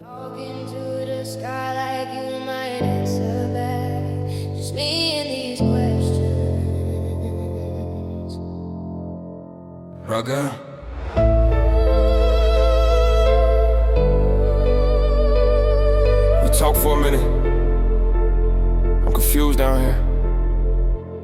Talking to the sky like you might answer back. Just me and these questions. Rugger. We talk for a minute. I'm confused down here.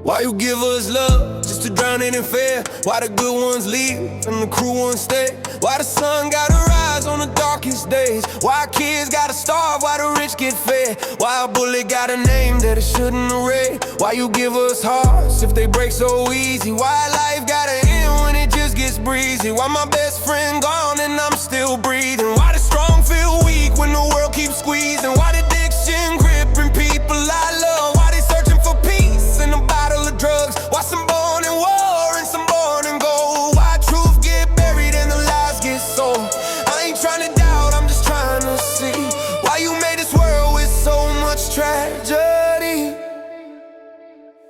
Why you give us love just to drown it in fear? Why the good ones leave and the cruel ones stay? Why the sun gotta rise on the darkest days? Why kids gotta starve? Why the rich get fed? Why a bullet got a name that it shouldn't have read? Why you give us hearts if they break so easy? Why life gotta end when it just gets breezy? Why my best friend gone and I'm still breathing? Why the strong feel weak when the world keeps squeezing? Why the addiction gripping people I love? Why they searching for peace in a bottle of drugs? Why some born in war and some born in gold? Why truth get buried and the lies get sold? I ain't trying to doubt, I'm just trying to see why you made this world with so much tragedy.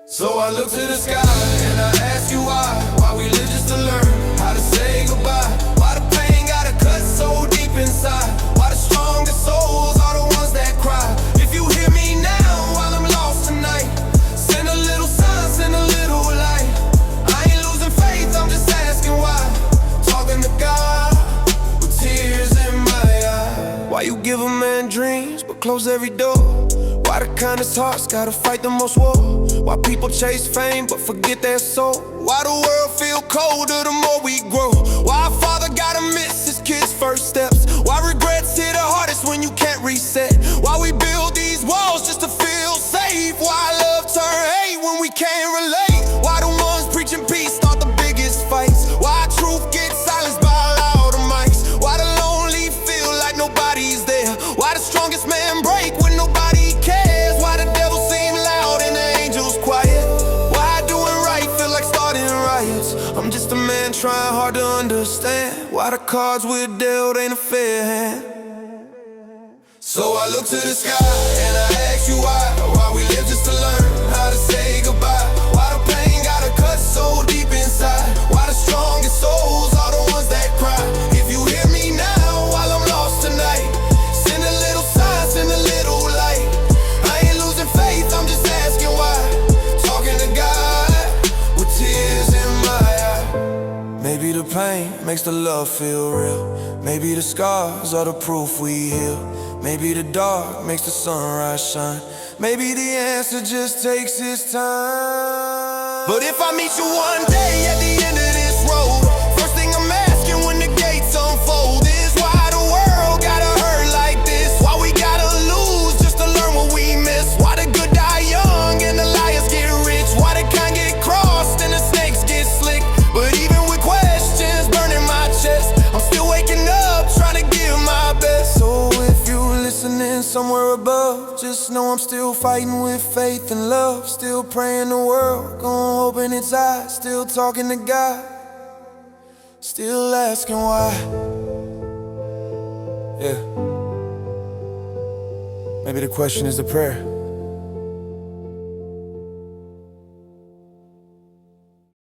So I look to the sky and I ask you why we live just to learn how to say goodbye. Why the pain gotta cut so deep inside? Why the strongest souls are the ones that cry? If you hear me now while I'm lost tonight, send a little sun, send a little light. I ain't losing faith, I'm just asking why. Talking to God with tears in my eyes. Why you give a man dreams but close every door? Why the kindest hearts gotta fight the most war? Why people chase fame but forget their soul? Why the world feel colder the more we grow? Why a father gotta miss his kid's first steps? Why regrets hit the hardest when you can't reset? Why we build these walls just to feel safe? Why love turn hate when we can't relate? Why the ones preaching peace start the biggest fights? Why truth gets silenced by louder mics? Why the lonely feel like nobody's there? Why the strongest man break when nobody cares? Why the devil seem loud and the angels quiet? Why doing right feel like starting riots? I'm just a man trying hard to understand why the cards we're dealt ain't a fair hand. So I look to the sky and I ask you why we live just to learn how to say goodbye. Why the pain gotta cut so deep inside? Why the strongest souls are the ones that cry? If you hear me now while I'm lost tonight, send a little sign, send a little light. I ain't losing faith, I'm just asking why. Talking to God with tears in my eye. Maybe the pain makes the love feel real. Maybe the scars are the proof we heal. Maybe the dark makes the sunrise shine. Maybe the answer just takes its time. But if I meet you one day at the end of this road, first thing I'm asking when the gates unfold is why the world gotta hurt like this? Why we gotta lose just to learn what we miss? Why the good die young and the liars get rich? Why the kind get crossed and the snakes get slick? But even with questions burning my chest, I'm still waking up trying to give my best. So if you listening somewhere above, just know I'm still fighting with faith and love. Still praying the world gon' open its eyes. Still talking to God, still asking why. Yeah, maybe the question is a prayer.